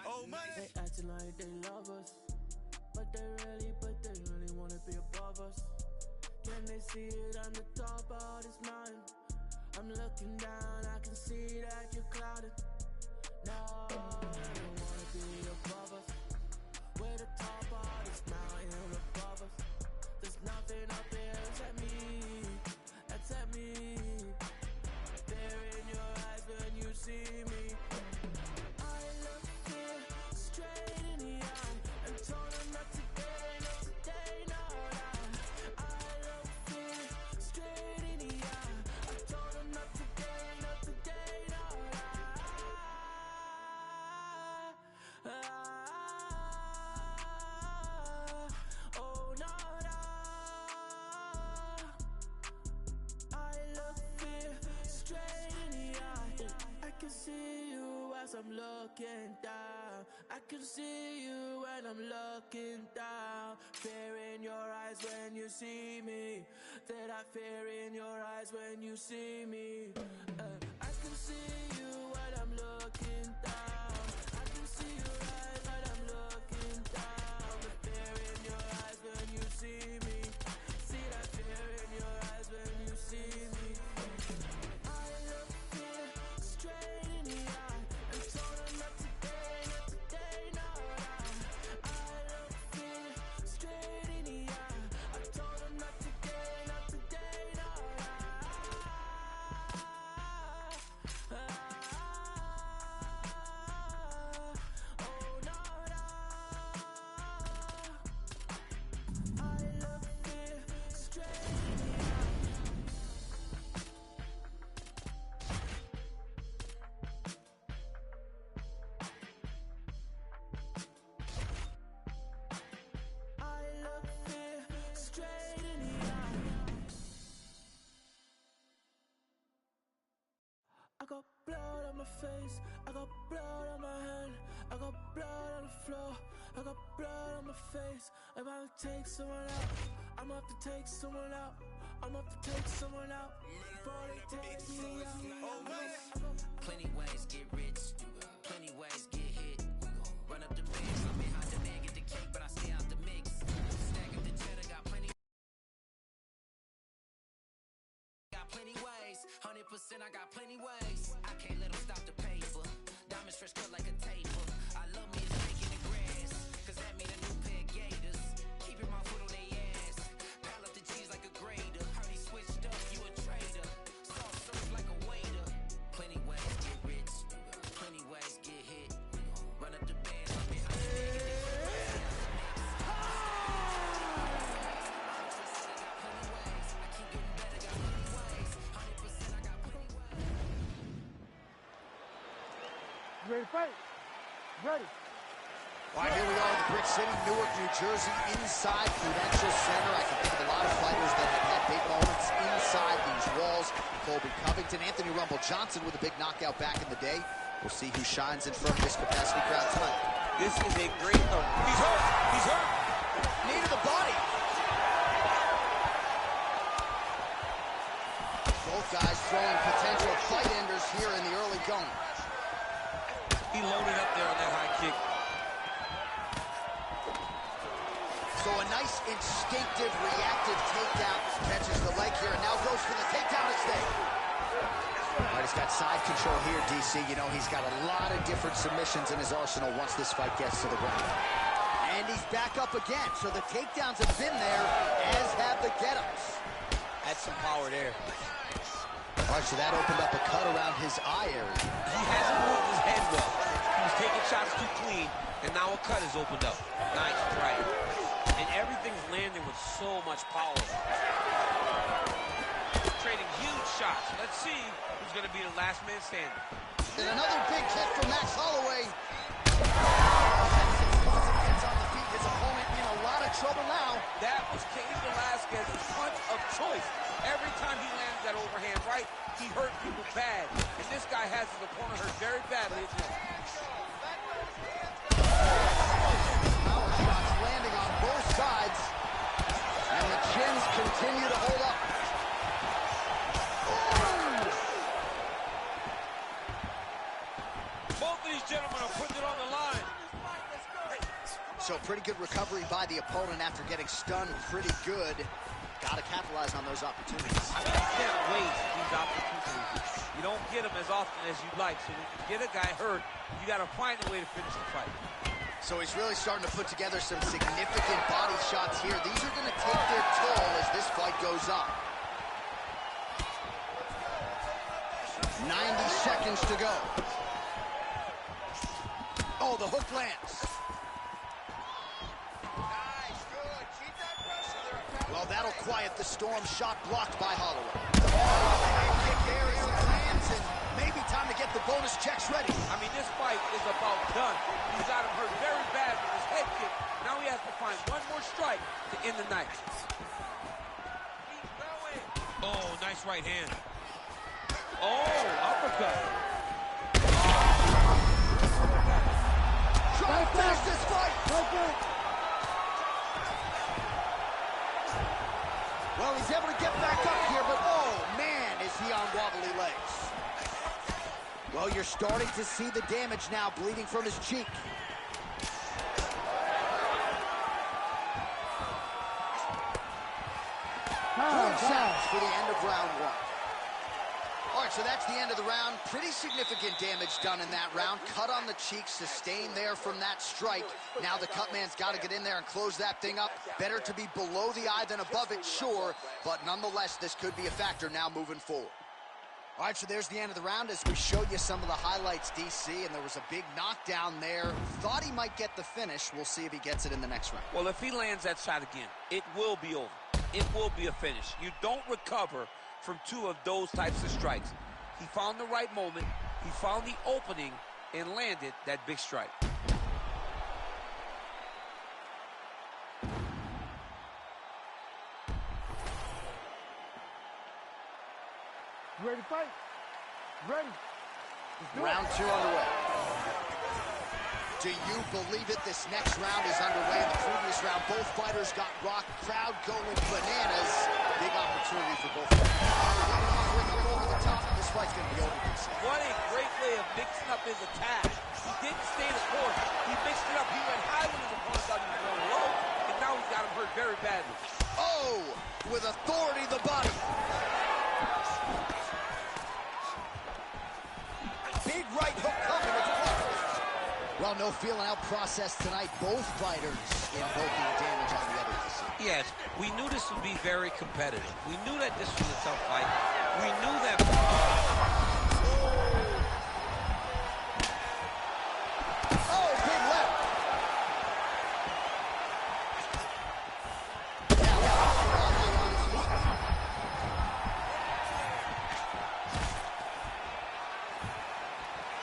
Oh, man. They acting like they love us, but they really wanna be above us. Can they see it? I'm the top of this mountain. I'm looking down, I can see that you're clouded. No, they don't wanna be above us. We're the top of this mountain above us. There's nothing up here except me. Fear in your eyes when you see me. I look fear straight in the eye and told them not today, not today, no. I look fear straight in the eye. I told them not today, not today, no. Oh no, I look fear straight in the eye. I can see you as I'm looking down. I can see you when I'm looking down. Fear in your eyes when you see me. That I fear in your eyes when you see me. I can see you when I'm looking down. I can see your eyes when I'm looking down. The fear in your eyes when you see me. See that fear in your eyes when you see me. I look fear straight in the eye and told them not today, not today, no. I look fear straight in the eye. I told them not today, not today, no. Oh no, I look fear straight in the eye. I look fear straight in the eye. I got blood on my face, I got blood on my hand, I got blood on the floor, I got blood on my face. I'm about to take someone out, I'm about to take someone out, I'm about to take someone out. Before they take me out. Plenty ways get rich, plenty ways get hit. Run up the bands, I'm behind the man, get the cake, but I stay out the mix. Stack up the cheddar, got plenty ways. 100%, I got plenty ways. I can't let them stop the paper. Diamonds fresh cut like a taper. I love me a snake in the grass, cause that mean a new pair of gators. Keeping my foot on their ass. Pile up the cheese like a grater. Heard he switched up, you a traitor. Soft serve like a waiter. Plenty ways get rich, plenty ways get hit. Run up the bands, I'm behind the man, get the cake, but I stay out the mix. Ready to fight? Ready. All right, here we are in the Brick City, Newark, New Jersey, inside Prudential Center. I can think of a lot of fighters that have had big moments inside these walls. Colby Covington, Anthony Rumble Johnson with a big knockout back in the day. We'll see who shines in front of this capacity crowd tonight. This is a great... Oh, he's hurt. He's hurt. Knee to the body. Both guys throwing potential fight enders here in the early going. He loaded up there on that high kick. So a nice instinctive, reactive takedown. Catches the leg here and now goes for the takedown instead. All right, he's got side control here, DC. You know, he's got a lot of different submissions in his arsenal once this fight gets to the ground. And he's back up again. So the takedowns have been there, as have the get-ups. That's some power there. All right, so that opened up a cut around his eye area. He hasn't moved his head well. He was taking shots too clean, and now a cut has opened up. Nice strike. And everything's landing with so much power. Trading huge shots. Let's see who's going to be the last man standing. And another big kick from Max Holloway. Gets on the feet. His opponent in a lot of trouble now. That was Cain Velasquez's punch of choice. Every time he lands that overhand right, he hurt people bad. And this guy has his opponent hurt very badly as well. Power shots landing on both sides. And the chins continue to hold up. Both of these gentlemen are putting it on the line. so pretty good recovery by the opponent after getting stunned pretty good. Got to capitalize on those opportunities. I mean, you can't waste these opportunities. You don't get them as often as you'd like. So when you get a guy hurt, you got to find a way to finish the fight. So he's really starting to put together some significant body shots here. These are going to take their toll as this fight goes on. 90 seconds to go. Oh, the hook lands. Nice, good. Keep that pressure there. Well, that'll quiet the storm. Shot blocked by Holloway. Oh, the head kick there as it lands, and maybe time to get the bonus checks ready. I mean, this fight is about done. He's got him hurt very bad with his head kick. Now he has to find one more strike to end the night. Oh, nice right hand. Oh, uppercut. Trying to finish this fight. Well, he's able to get back up here, but oh, man, is he on wobbly legs. Well, you're starting to see the damage now, bleeding from his cheek. Good sounds for the end of round one. All right, so that's the end of the round. Pretty significant damage done in that round. Cut on the cheek, sustained there from that strike. Now the cut man's got to get in there and close that thing up. Better to be below the eye than above it, sure, but nonetheless, this could be a factor now moving forward. All right, so there's the end of the round as we showed you some of the highlights, DC, and there was a big knockdown there. Thought he might get the finish. We'll see if he gets it in the next round. Well, if he lands that shot again, it will be over. It will be a finish. You don't recover from two of those types of strikes. He found the right moment, he found the opening, and landed that big strike. You ready to fight? Ready. Round two underway. Do you believe it? This next round is underway. In the previous round, both fighters got rocked. Crowd going bananas. Big opportunity for both fighters. Over the top. This fight's going to be over. What a great way of mixing up his attack. He didn't stay the course. He mixed it up. He went high when his opponent thought he was going low, and now he's got him hurt very badly. Oh, with authority, the body. Big right hook coming. It's blocked. Well, no feeling out process tonight. Both fighters invoking damage on the other. Yes, we knew this would be very competitive. We knew that this was a tough fight. We knew that. Oh, big left.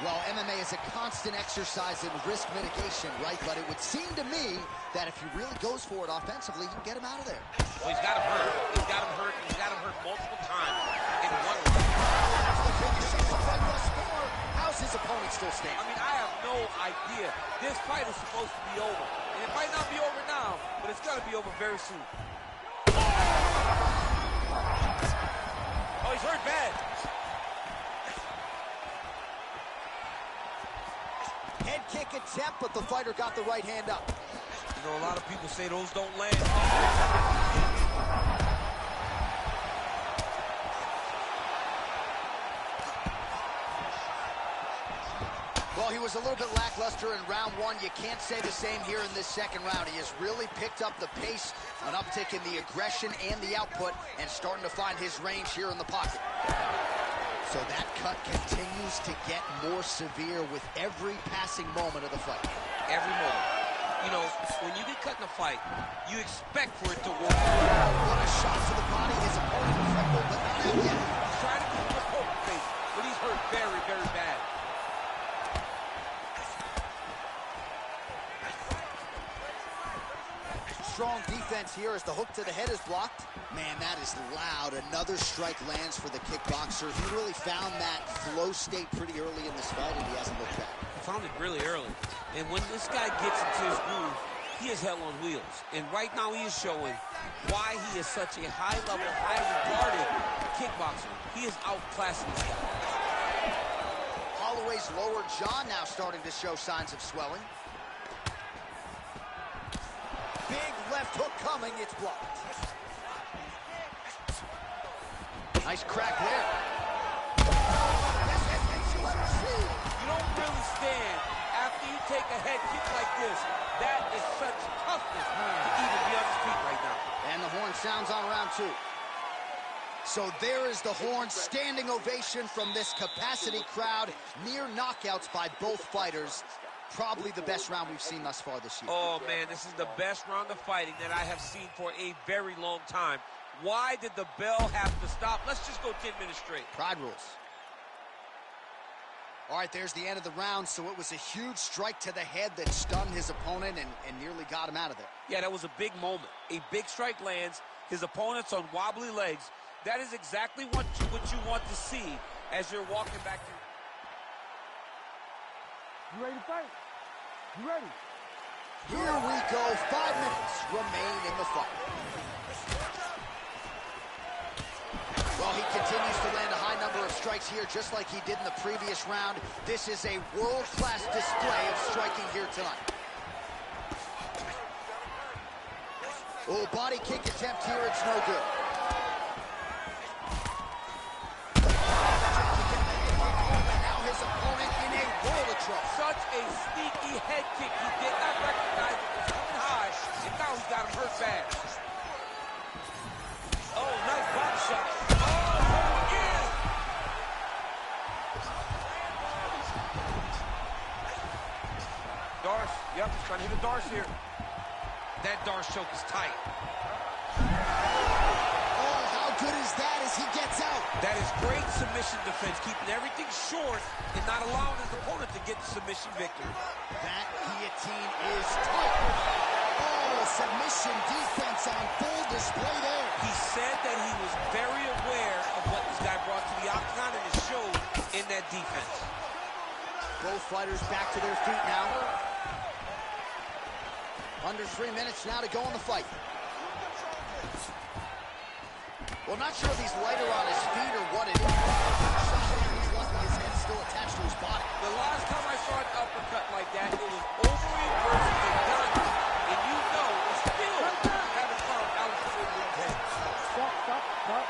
Well, MMA is a constant exercise in risk mitigation, right? But it would seem to me that if he really goes for it offensively, you can get him out of there. Well, he's got him hurt. He's got him hurt. He's got him hurt multiple times in one round. How's his opponent still standing? I mean, I have no idea. This fight is supposed to be over. And it might not be over now, but it's going to be over very soon. Oh, he's hurt bad. Head kick attempt, but the fighter got the right hand up. You know, a lot of people say those don't land. Well, he was a little bit lackluster in round one. You can't say the same here in this second round. He has really picked up the pace, an uptick in the aggression and the output, and starting to find his range here in the pocket. So that cut continues to get more severe with every passing moment of the fight. Every moment. You know, when you get cut in a fight, you expect for it to work. What a shot to the body. His opponent crippled, but not out yet. He's trying to keep him a poker face, but he's hurt very, very bad. Strong defense here as the hook to the head is blocked. Man, that is loud. Another strike lands for the kickboxer. He really found that flow state pretty early in this fight, and he hasn't looked back. He found it really early. And when this guy gets into his groove, he is hell on wheels. And right now he is showing why he is such a high-level, high-regarded kickboxer. He is outclassing this guy. Holloway's lower jaw now starting to show signs of swelling. took coming, it's blocked. Nice crack there. You don't really stand after you take a head kick like this. That is such toughness to even be on his feet right now. And the horn sounds on round 2. So there is the horn, standing ovation from this capacity crowd. Near knockouts by both fighters. Probably the best round we've seen thus far this year. Oh, man, this is the best round of fighting that I have seen for a very long time. Why did the bell have to stop? Let's just go 10 minutes straight. Pride rules. All right, there's the end of the round, so it was a huge strike to the head that stunned his opponent and nearly got him out of there. Yeah, that was a big moment. A big strike lands, his opponent's on wobbly legs. That is exactly what you want to see as you're walking back to... You ready to fight? You ready? Here we go. 5 minutes remain in the fight. Well, he continues to land a high number of strikes here, just like he did in the previous round. This is a world-class display of striking here tonight. Oh, body kick attempt here. It's no good. Now his opponent in a world of trouble. Such a sneaky head kick. He did not recognize it was coming high, and now he's got him hurt bad. Oh, nice body shot. Darce, yep, he's trying to hit a Darce here. That Darce choke is tight. Oh, how good is that as he gets out? That is great submission defense, keeping everything short and not allowing his opponent to get the submission victory. That guillotine is tight. Oh, submission defense on full display there. He said that he was very aware of what this guy brought to the octagon, and it showed in that defense. Both fighters back to their feet now. Under 3 minutes now to go in the fight. Well, not sure if he's lighter on his feet or what it is. He's lucky his head's still attached to his body. The last time I saw an uppercut like that, it was over-reversed and done. And you know it's still haven't found Alex Silver's head. Stop.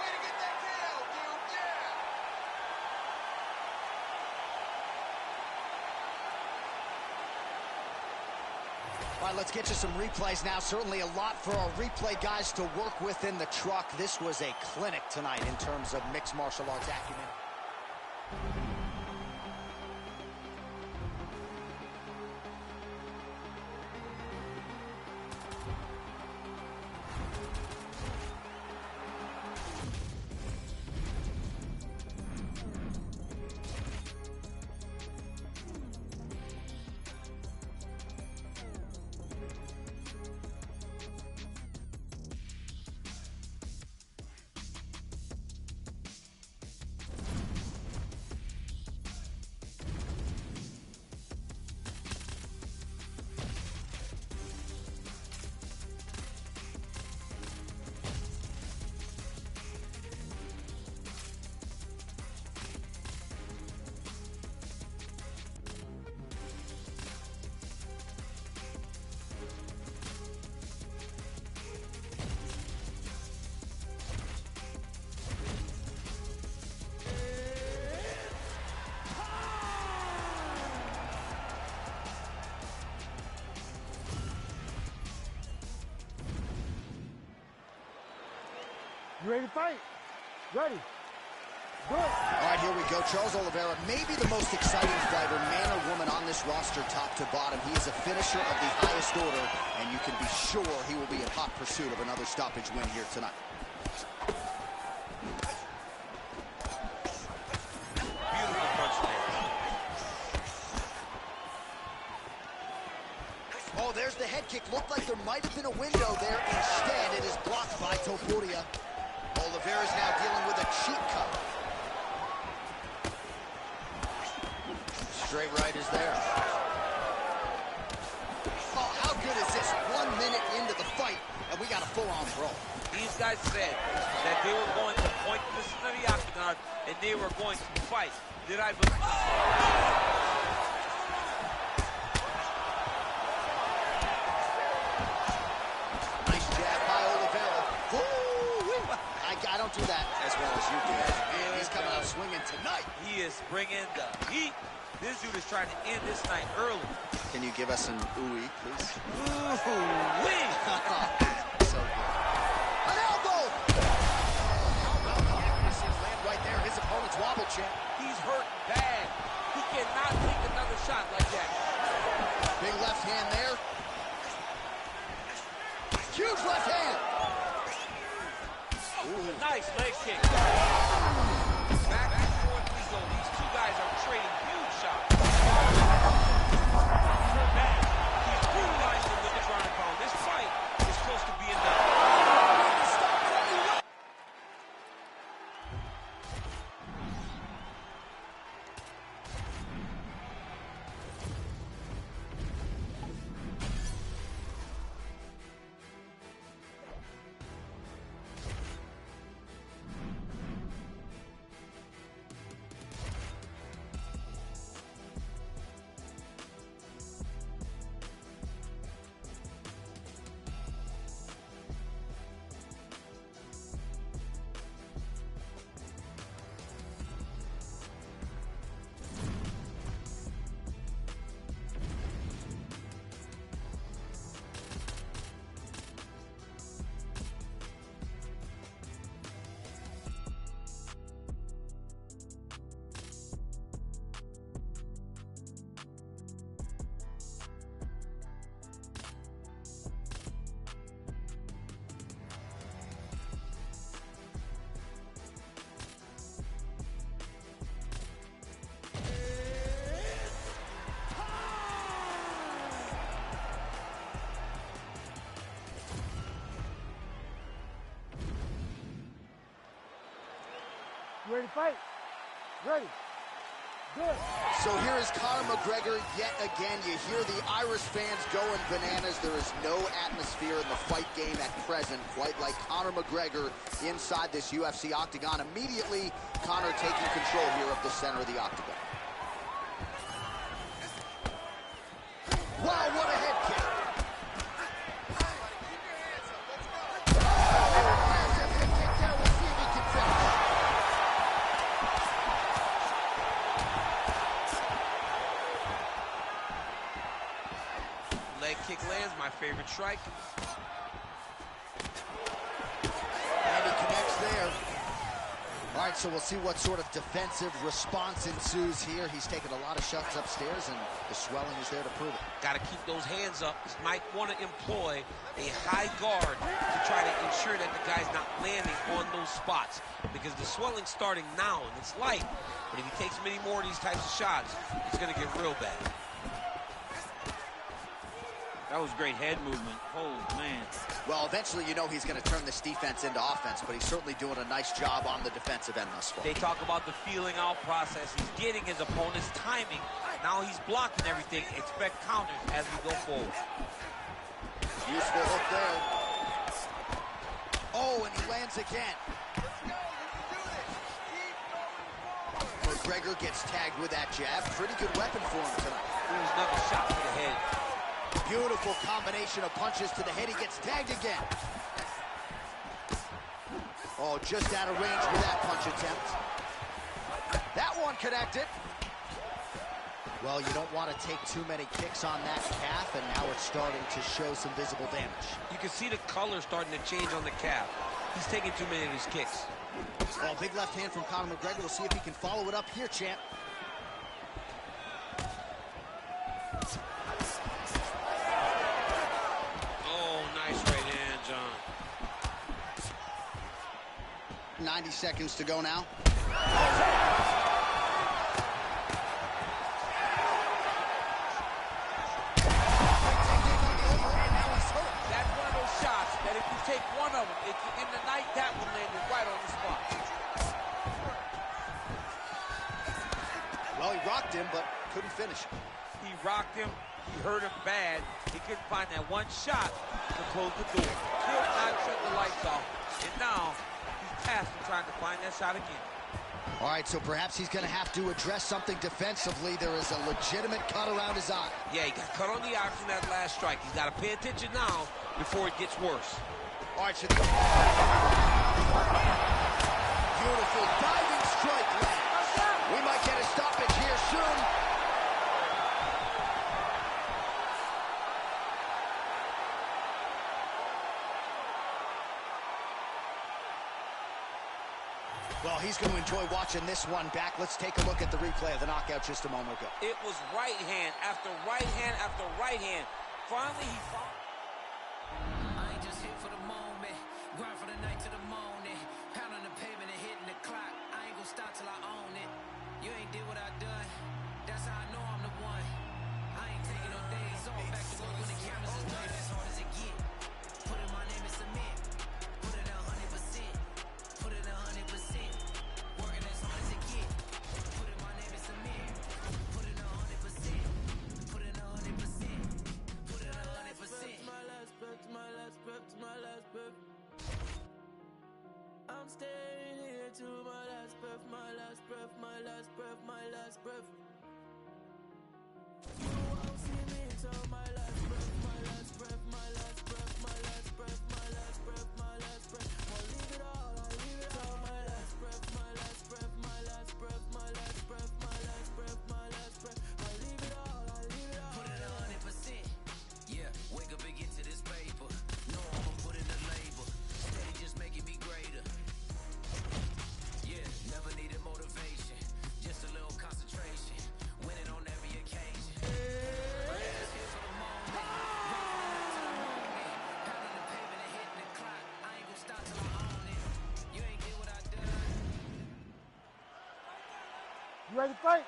Way to get that KO, dude. Yeah. All right, let's get to some replays now. Certainly a lot for our replay guys to work with in the truck. This was a clinic tonight in terms of mixed martial arts acumen. You ready to fight? Ready. Good. All right, here we go. Charles Oliveira, maybe the most exciting fighter, man or woman, on this roster, top to bottom. He is a finisher of the highest order, and you can be sure he will be in hot pursuit of another stoppage win here tonight. Beautiful punch there. Oh, there's the head kick. Looked like there might have been a window there. Instead, it is blocked by Topuria. Oliveira's now dealing with a cheek cut. Straight right is there. Oh, how good is this? 1 minute into the fight, and we got a full-on brawl. These guys said that they were going to point this to the octagon and they were going to fight. Did I believe? don't do that as well as you do. Man, he's coming out swinging tonight. He is bringing the heat. This dude is trying to end this night early. Can you give us an ooh-wee, please? Ooh-wee! So good. An elbow! How about the accuracy to land right there? His opponent's wobble, champ. He's hurt bad. He cannot take another shot like that. Big left hand there. Huge left hand. Ooh. Nice leg kick. Back and forth we go. These two guys are trading huge shots. Back. He's brutalized him with the ground and pound. This fight is close to being done. You ready to fight? Ready. Good. So here is Conor McGregor yet again. You hear the Irish fans going bananas. There is no atmosphere in the fight game at present, quite like Conor McGregor inside this UFC octagon. Immediately, Conor taking control here of the center of the octagon. Wow, what a head kick. Leg kick lands, my favorite strike. And he connects there. All right, so we'll see what sort of defensive response ensues here. He's taken a lot of shots upstairs, and the swelling is there to prove it. Got to keep those hands up. He might want to employ a high guard to try to ensure that the guy's not landing on those spots, because the swelling's starting now, and it's light. But if he takes many more of these types of shots, it's going to get real bad. That was great head movement. Oh, man. Well, eventually, you know he's going to turn this defense into offense, but he's certainly doing a nice job on the defensive end thus far. They talk about the feeling out process. He's getting his opponent's timing. Now he's blocking everything. Expect counters as we go forward. Useful hook there. Oh, and he lands again. McGregor gets tagged with that jab. Pretty good weapon for him tonight. There's another shot to the head. Beautiful combination of punches to the head. He gets tagged again. Oh, just out of range with that punch attempt. That one connected. Well, you don't want to take too many kicks on that calf, and now it's starting to show some visible damage. You can see the color starting to change on the calf. He's taking too many of these kicks. Oh, big left hand from Conor McGregor. We'll see if he can follow it up here, champ. Oh, nice right hand, John. 90 seconds to go now. That's one of those shots that if you take one of them, if in the night, that one landed right on the spot. Well, he rocked him, but couldn't finish him. He rocked him. He hurt him bad. He couldn't find that one shot to close the door. Still not shut the lights off. And now he's tasked with trying to find that shot again. All right, so perhaps he's going to have to address something defensively. There is a legitimate cut around his eye. Yeah, he got cut on the eye from that last strike. He's got to pay attention now before it gets worse. All right, so Well, he's going to enjoy watching this one back. Let's take a look at the replay of the knockout just a moment ago. It was right hand after right hand after right hand. Finally, he fought. I ain't just here for the moment. Grind for the night to the morning. Pound on the pavement and hitting the clock. I ain't gonna stop till I own it. You ain't did what I done. That's how I know I'm the one. I ain't taking no days off. Back to work when the cameras is done. As hard as it get. Put in my name in cement. Put in 100%. Put in 100%. Working as hard as it get. Put in my name in cement. Put in 100%. Put in 100%. Put in 100%. My last breath, my last breath, my last breath. I'm staying here to my last breath, my last breath, my last breath, my last breath. You won't see me until my last breath, my last breath, my last breath, my last breath, my last breath, my last breath. I'll leave it all, I leave it all. My last breath, my last breath, my last breath, my last breath, my last breath, my last breath. I leave it all, I leave it all. Put in 100%. Yeah, wake up and get to this paper. No, I'ma put in the labor. Steady just making me greater. Yeah, never needed motivation. Just a little concentration. Winning on every occasion. Just here for the moment. Right to the moment. Pounding the pavement and hitting the clock. I ain't gonna stop till I own it. You ain't did what I done. You ready to fight?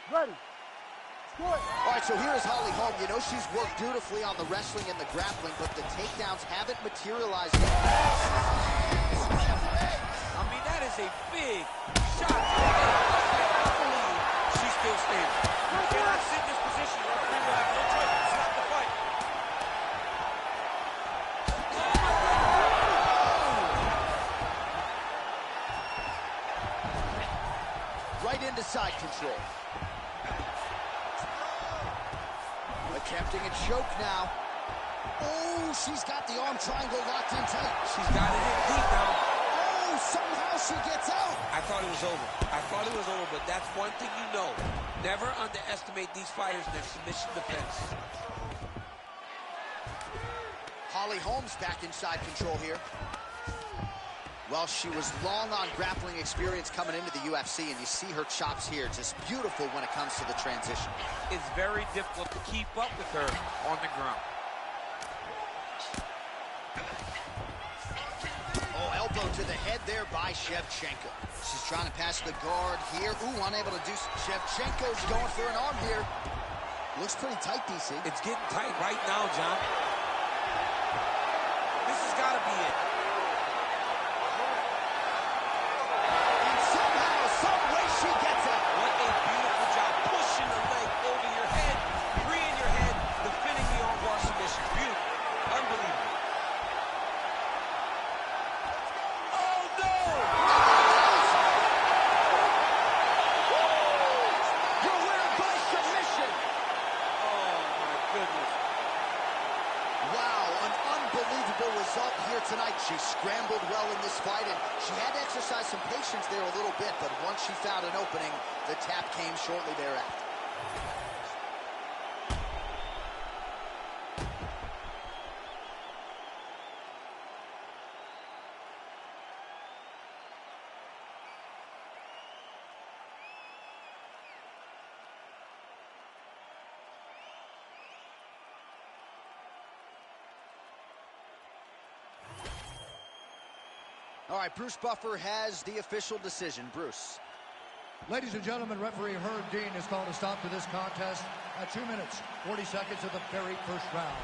Ready. Let's do it. All right, so here's Holly Holm. You know she's worked beautifully on the wrestling and the grappling, but the takedowns haven't materialized yet. I mean, that is a big shot. I believe she's still standing. You cannot sit in this position. The referee will have no choice to stop the fight. Right into side control. Attempting a choke now. Oh, she's got the arm triangle locked in tight. She's got it in deep now. Oh, somehow she gets out. I thought it was over. I thought it was over, but that's one thing you know. Never underestimate these fighters in their submission defense. Holly Holm's back in side control here. Well, she was long on grappling experience coming into the UFC, and you see her chops here, just beautiful when it comes to the transition. It's very difficult to keep up with her on the ground. Oh, elbow to the head there by Shevchenko. She's trying to pass the guard here. Ooh, unable to do. Shevchenko's going for an arm here. Looks pretty tight, DC. It's getting tight right now, John. This has got to be it. And somehow, some way, she gets out. What a beautiful job. Pushing the leg over your head, freeing your head, defending the armbar submission. Beautiful. Unbelievable. Oh, no! Your winner by submission. Oh, my goodness. Wow, an unbelievable result here tonight. She scrambled well in this fight, and she had to exercise some patience there a little bit, but once she found an opening, the tap came shortly thereafter. All right, Bruce Buffer has the official decision. Bruce. Ladies and gentlemen, referee Herb Dean has called a stop to this contest at 2 minutes, 40 seconds of the very first round.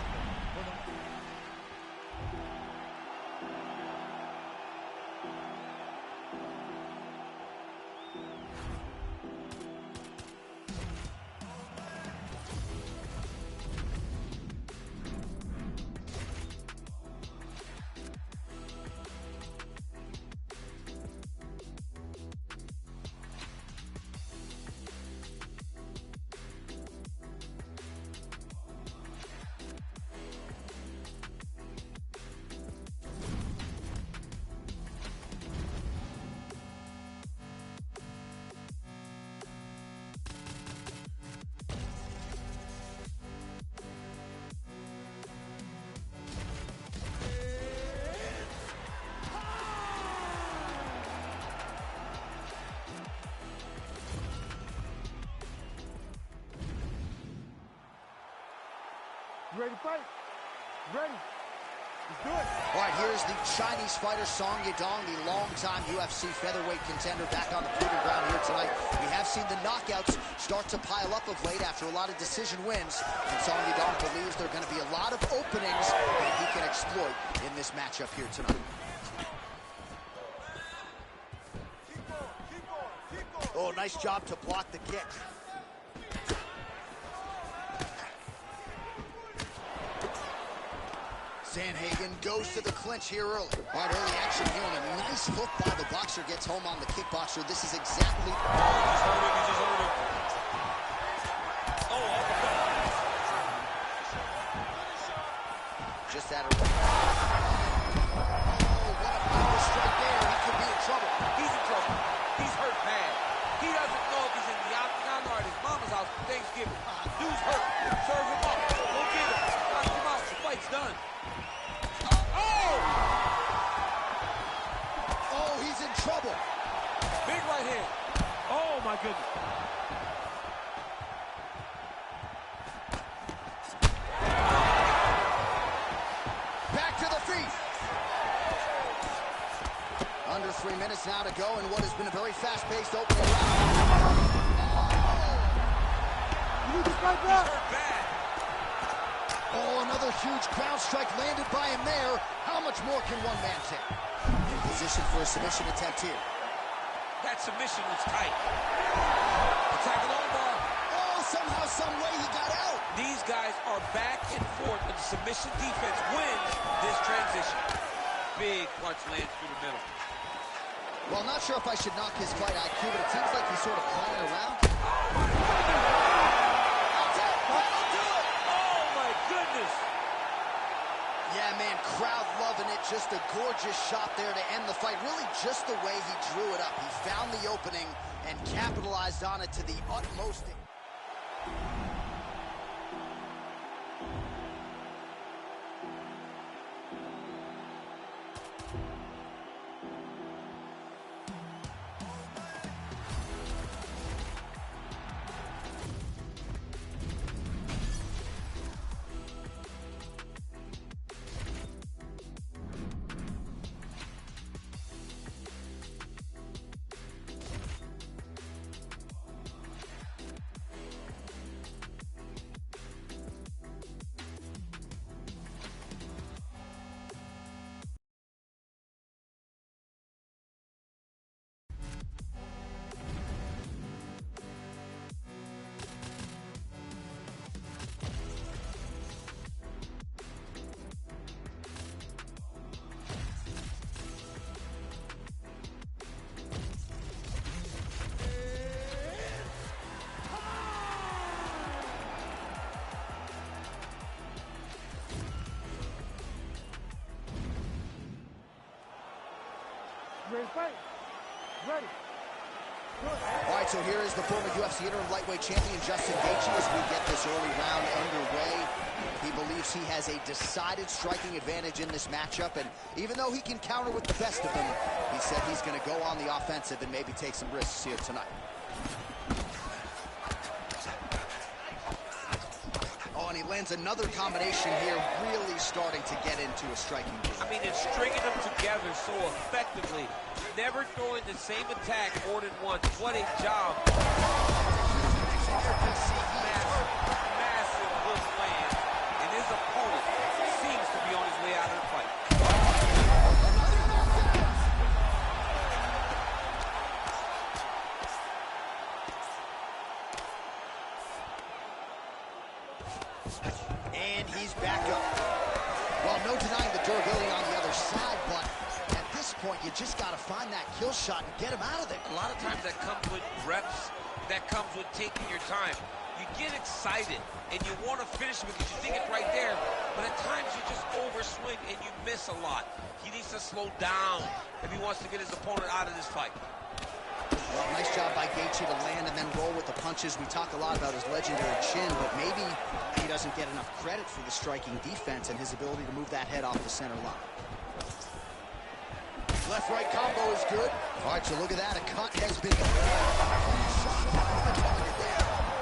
You ready to fight? You ready? Let's do it. All right, here's the Chinese fighter Song Yadong, the longtime UFC featherweight contender, back on the proving ground here tonight. We have seen the knockouts start to pile up of late after a lot of decision wins, and Song Yadong believes there are going to be a lot of openings that he can exploit in this matchup here tonight. Oh, nice job to block the kick. Sanhagen goes to the clinch here early. All right, early action here, and a nice hook by the boxer gets home on the kickboxer. This is exactly... He just heard him. Oh, just at a... Oh, what a power strike there. He could be in trouble. he's in trouble. He's hurt bad. He doesn't know if he's in the octagon or at his mama's house for Thanksgiving. Dude's hurt. Serve him up. Go get him. Knock him out. The fight's done. Oh, he's in trouble. Big right hand. Oh, my goodness. Back to the feet. Under 3 minutes now to go in what has been a very fast-paced opening round. You need to fight back. Hurt bad. Oh, another huge ground strike landed by him there. How much more can one man take? In position for a submission attempt here. That submission was tight. Attacking on bar. Oh, somehow, some way he got out. These guys are back and forth, but the submission defense wins this transition. Big punch lands through the middle. Well, I'm not sure if I should knock his fight IQ, but it seems like he's sort of playing around. Yeah, man, crowd loving it. Just a gorgeous shot there to end the fight. Really just the way he drew it up. He found the opening and capitalized on it to the utmost. You ready to fight? Ready. All right, so here is the former UFC interim lightweight champion, Justin Gaethje, as we get this early round underway. He believes he has a decided striking advantage in this matchup, and even though he can counter with the best of them, he said he's going to go on the offensive and maybe take some risks here tonight. Oh, and he lands another combination here, really starting to get into a striking game. I mean, it's stringing them together so effectively. Never throwing the same attack more than once. What a job. Massive hook land. And his opponent seems to be on his way out of the fight. And he's back up. Well, no denying the durability on the other side, but at this point, you just got to find that kill shot and get him out of there. A lot of times that comes with reps, that comes with taking your time. You get excited, and you want to finish it because you think it's right there, but at times you just overswing and you miss a lot. He needs to slow down if he wants to get his opponent out of this fight. Well, nice job by Gaethje to land and then roll with the punches. We talk a lot about his legendary chin, but maybe he doesn't get enough credit for the striking defense and his ability to move that head off the center line. Left-right combo is good. All right, so look at that. A cut has been...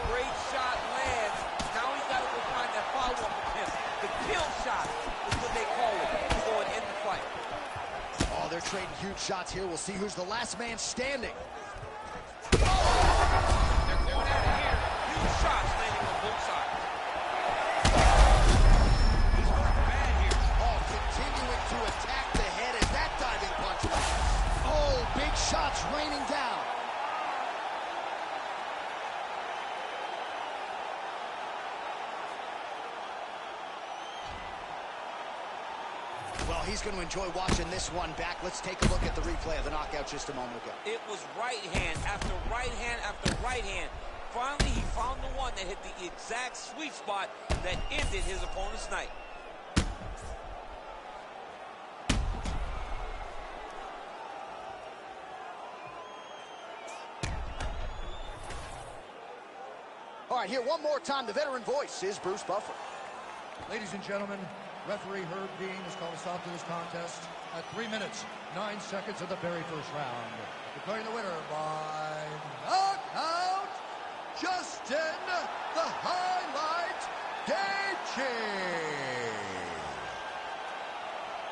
Great shot lands. Now he's got to go find that follow-up with him. trading huge shots here. We'll see who's the last man standing. They're going at it here. Huge shots landing on both sides. He's looking bad here. Oh, continuing to attack the head as that diving punch lands. Oh, big shots raining down. Well, he's going to enjoy watching this one back. Let's take a look at the replay of the knockout just a moment ago. It was right hand after right hand after right hand. Finally, he found the one that hit the exact sweet spot that ended his opponent's night. All right, here one more time. The veteran voice is Bruce Buffer. Ladies and gentlemen, referee Herb Dean has called a stop to this contest at 3 minutes, 9 seconds of the very first round. Declaring the winner by knockout, Justin the Highlight Gaethje.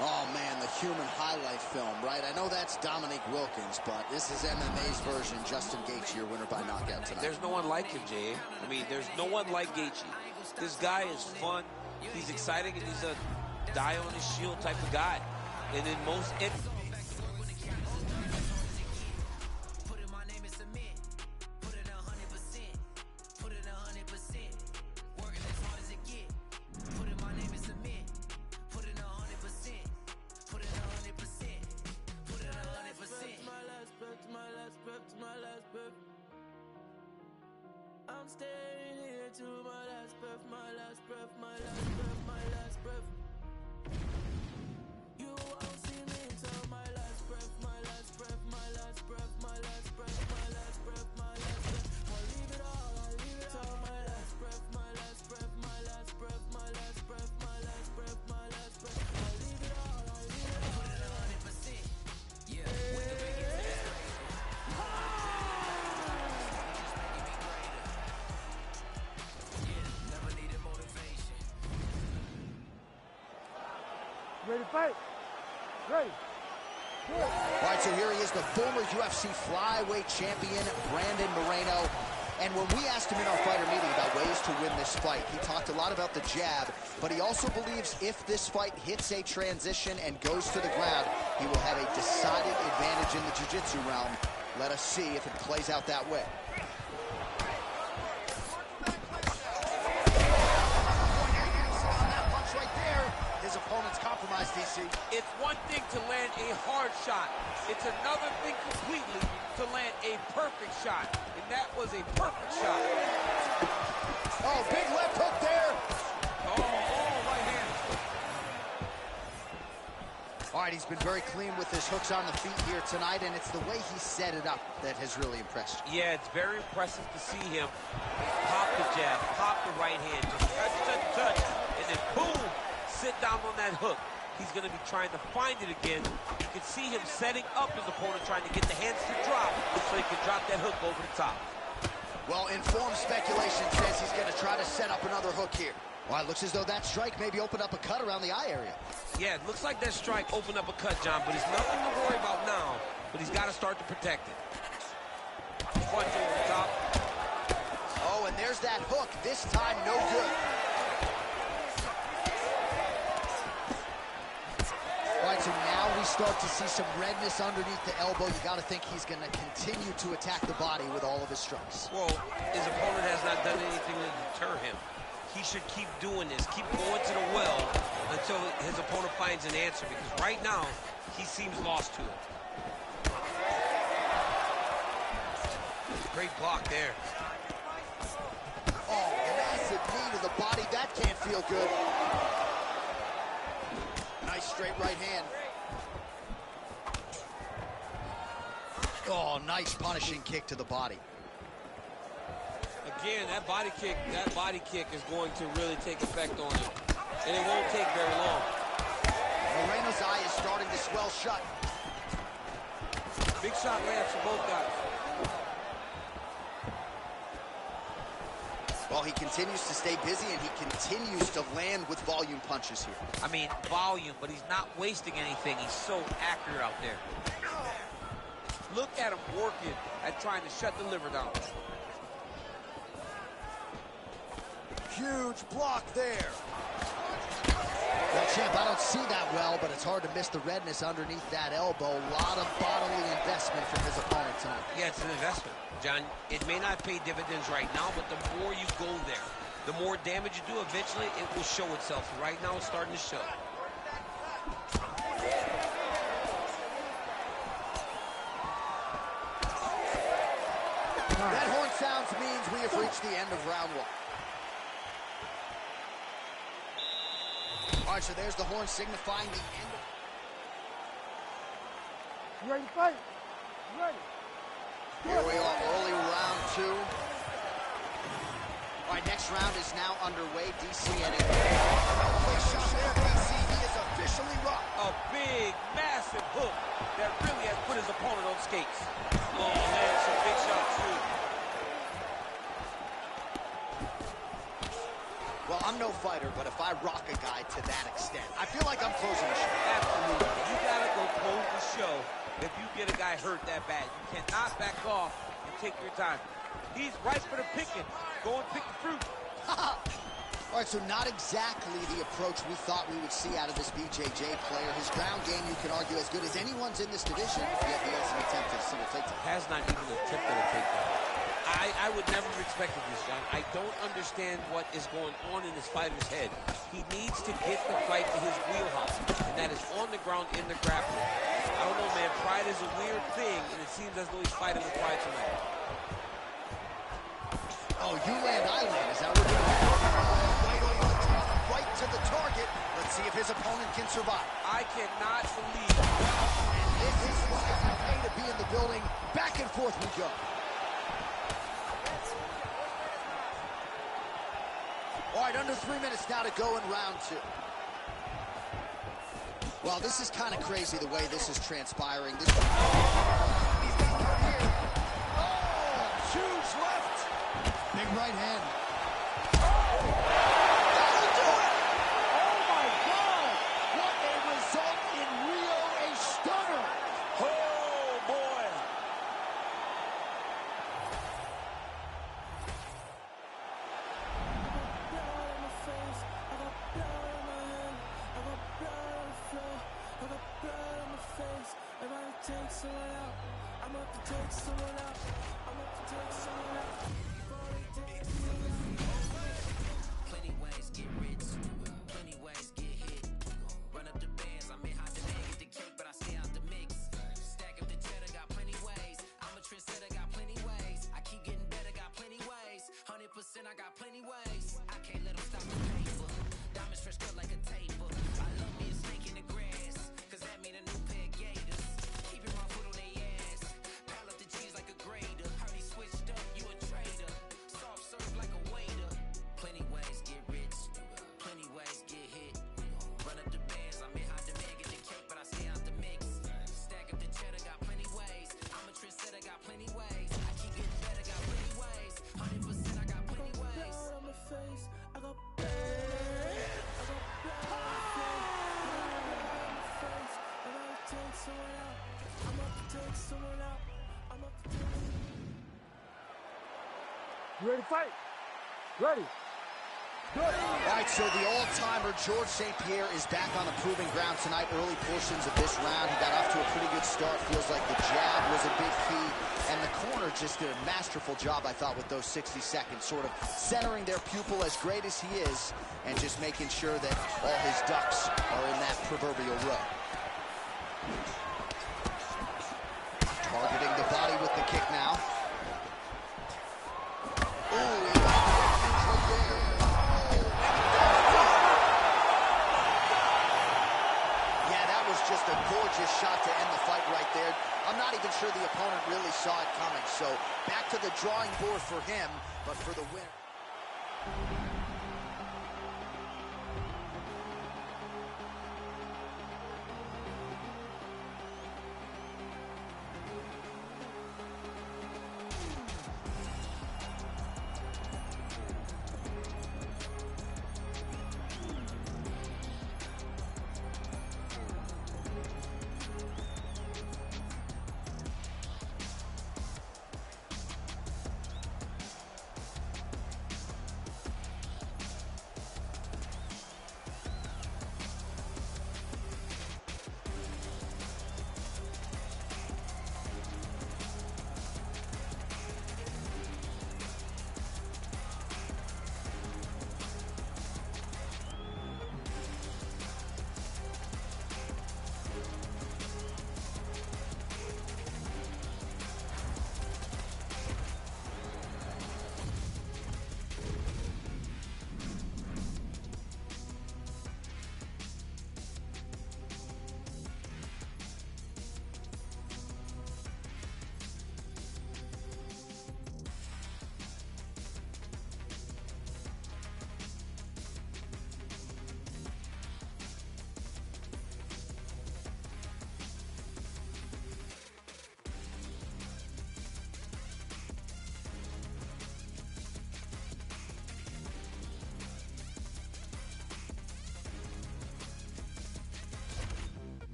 Oh, man, the human highlight film, right? I know that's Dominique Wilkins, but this is MMA's version. Justin Gaethje, your winner by knockout tonight. There's no one like him, Jay. I mean, there's no one like Gaethje. This guy is fun. He's exciting, and he's a die on his shield type of guy. And in most... I'm staying here to my last breath, my last breath, my last breath, my last breath. You won't see me till my last breath, my last breath, my last breath, my last breath, my last breath, my last breath. I'll leave it all, I'll leave it all. My last breath, my last breath, my last breath, my last breath, my last breath, my last breath. I'll leave it all, I'll leave it all. Put it 100%. Yeah, when the big gets this great. Ready to fight? Ready. Good. All right, so here he is, the former UFC flyweight champion, Brandon Moreno. And when we asked him in our fighter meeting about ways to win this fight, he talked a lot about the jab, but he also believes if this fight hits a transition and goes to the ground, he will have a decided advantage in the jiu-jitsu realm. Let us see if it plays out that way. His opponent's compromised, DC. It's one thing to land a hard shot. It's another thing completely to land a perfect shot. And that was a perfect shot. Oh, big left hook there. Oh, right hand. All right, he's been very clean with his hooks on the feet here tonight, and it's the way he set it up that has really impressed you. Yeah, it's very impressive to see him pop the jab, pop the right hand, just touch, touch, touch, and then boom, sit down on that hook. He's going to be trying to find it again. You can see him setting up his opponent, trying to get the hands to drop so he can drop that hook over the top. Well, informed speculation says he's going to try to set up another hook here. Well, it looks as though that strike maybe opened up a cut around the eye area. Yeah, it looks like that strike opened up a cut, John, but it's nothing to worry about now, but he's got to start to protect it. Punch over the top. Oh, and there's that hook. This time, no good. All right, so now we start to see some redness underneath the elbow. You got to think he's going to continue to attack the body with all of his strikes. Well, his opponent has not done anything to deter him. He should keep doing this, keep going to the well until his opponent finds an answer, because right now, he seems lost to it. Great block there. Oh, massive knee to the body. That can't feel good. Nice straight right hand. Oh, nice punishing kick to the body. Again, that body kick is going to really take effect on him. And it won't take very long. Moreno's eye is starting to swell shut. Big shot lands for both guys. Well, he continues to stay busy, and he continues to land with volume punches here. I mean, volume, but he's not wasting anything. He's so accurate out there. Look at him working at trying to shut the liver down. Huge block there. Well, champ, I don't see that well, but it's hard to miss the redness underneath that elbow. A lot of bodily investment from his opponent tonight. Yeah, it's an investment, John. It may not pay dividends right now, but the more you go there, the more damage you do, eventually it will show itself. Right now, it's starting to show. That horn sounds means we have reached the end of round one. All right, so there's the horn signifying the end of... You ready to fight? You ready? Here we are, early round two. All right, next round is now underway. DC and place shot there, DC. He is officially rocked. A big, massive hook that really has put his opponent on skates. Oh, man, some big shots, too. Well, I'm no fighter, but if I rock a guy to that extent, I feel like I'm closing the show. Absolutely. You gotta go close the show if you get a guy hurt that bad. You cannot back off and take your time. He's ripe for the picking. Go and pick the fruit. All right, so not exactly the approach we thought we would see out of this BJJ player. His ground game, you can argue, as good as anyone's in this division, yet he hasn't attempted a single takedown. Has not even attempted a takedown. I would never have expected this, John. I don't understand what is going on in this fighter's head. He needs to get the fight to his wheelhouse, and that is on the ground in the grappling. I don't know, man. Pride is a weird thing, and it seems as though he's fighting with pride tonight. Oh, you land, I land. Is that what we're doing? Right over the top, right to the target. Let's see if his opponent can survive. I cannot believe it. And this is why we pay to be in the building. Back and forth we go. All right, under 3 minutes now to go in round two. Well, this is kind of crazy the way this is transpiring. This... huge left. Big right hand. That'll do it! Oh, my God! What a result in Rio, a stunner! Oh, boy! Take someone out. I'm up to take someone out. I'm up to take someone out. Plenty ways get rich, plenty ways get hit. Run up the bands, I'm in hot demand, get the cake, but I stay out the mix. Stack up the cheddar, got plenty ways. I'm a trendsetter, got plenty ways. I keep getting better, got plenty ways. 100%, I got plenty ways. I can't let them stop the paper. Diamonds fresh cut like a taper. I love me a snake in the grass, cause that mean a new pair of gators. Keeping my foot on their ass. Pile up the cheese like a grater. Heard he switched up, you a traitor. Soft serve like a waiter. Plenty ways get rich, plenty ways get hit. Run up the bands, I'm in hot demand, get the cake, but I stay out the mix. Stack up the cheddar, got plenty ways. I'm a trendsetter, got plenty ways. I keep getting better, got plenty ways. 100%, I got plenty ways. Blood on my face. I got blood on my face. And I'll take someone out. I'm up to take someone out. I'm up to take. You ready to fight? Ready? Good. All right, so the all-timer George St. Pierre is back on the proving ground tonight. Early portions of this round, he got off to a pretty good start. Feels like the jab was a big key, and the corner just did a masterful job, I thought, with those 60 seconds, sort of centering their pupil as great as he is, and just making sure that all his ducks are in that proverbial row. Targeting the body with the kick now. Ooh, just a gorgeous shot to end the fight right there. I'm not even sure the opponent really saw it coming. So back to the drawing board for him, but for the winner.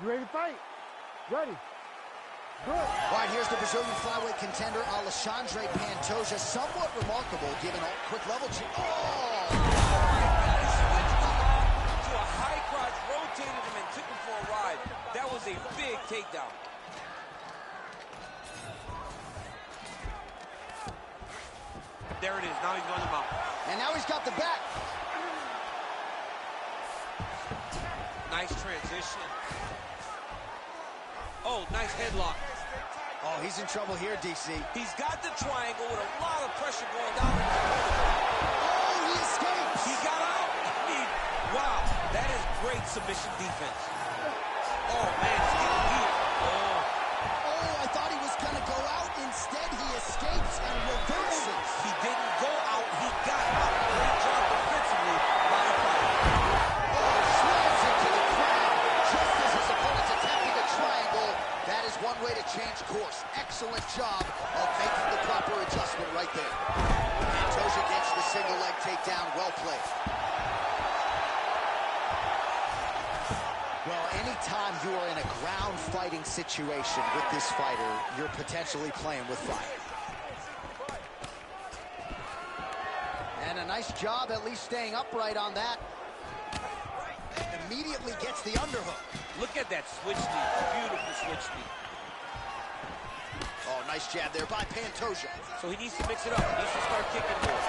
You ready to fight? Ready. Good. All right, here's the Brazilian flyweight contender, Alexandre Pantoja. Somewhat remarkable, given a quick level change. Oh! He switched him off to a high crotch, rotated him, and took him for a ride. That was a big takedown. There it is. Now he's going to mount. And now he's got the back. Nice transition. Oh, nice headlock. Oh, he's in trouble here, DC. He's got the triangle with a lot of pressure going down. Oh, he escapes. He got out. I mean, wow, that is great submission defense. Oh, man, he's getting heat. Oh, I thought he was going to go out. Instead, he escapes and reverses. He didn't go out. He got out. Great job defensively by the fighter. Oh, slams into the crowd. Just as his opponent's attempting a triangle, that is one way to change course. Excellent job of making the proper adjustment right there. Pantoja gets the single leg takedown. Well played. Well, anytime you are in a ground fighting situation with this fighter, you're potentially playing with fire. And a nice job at least staying upright on that. Immediately gets the underhook. Look at that switch knee. Beautiful switch knee. Oh, nice jab there by Pantoja. So he needs to mix it up. He needs to start kicking more.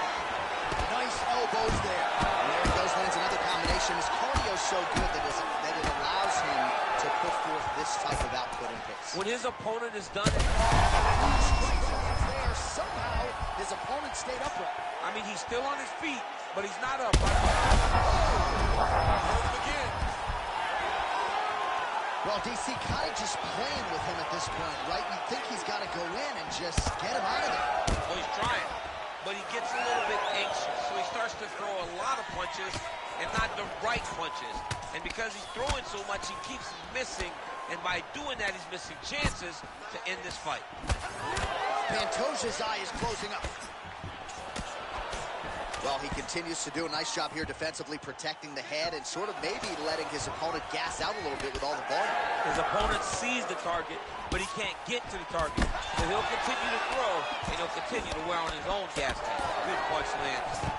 Nice elbows there. And there he goes, lands another combination. His cardio's so good that it allows him to put forth this type of output and pace. When his opponent is done, There, somehow, his opponent stayed upright. I mean, he's still on his feet, but he's not up. Hurt him again. Well, DC kind of just playing with him at this point, right? You think he's got to go in and just get him out of there. Well, he's trying, but he gets a little bit anxious, so he starts to throw a lot of punches and not the right punches. And because he's throwing so much, he keeps missing, and by doing that, he's missing chances to end this fight. Pantoja's eye is closing up. Well, he continues to do a nice job here defensively, protecting the head and sort of maybe letting his opponent gas out a little bit with all the volume. His opponent sees the target, but he can't get to the target. So he'll continue to throw, and he'll continue to wear on his own gas tank. Good punch lands.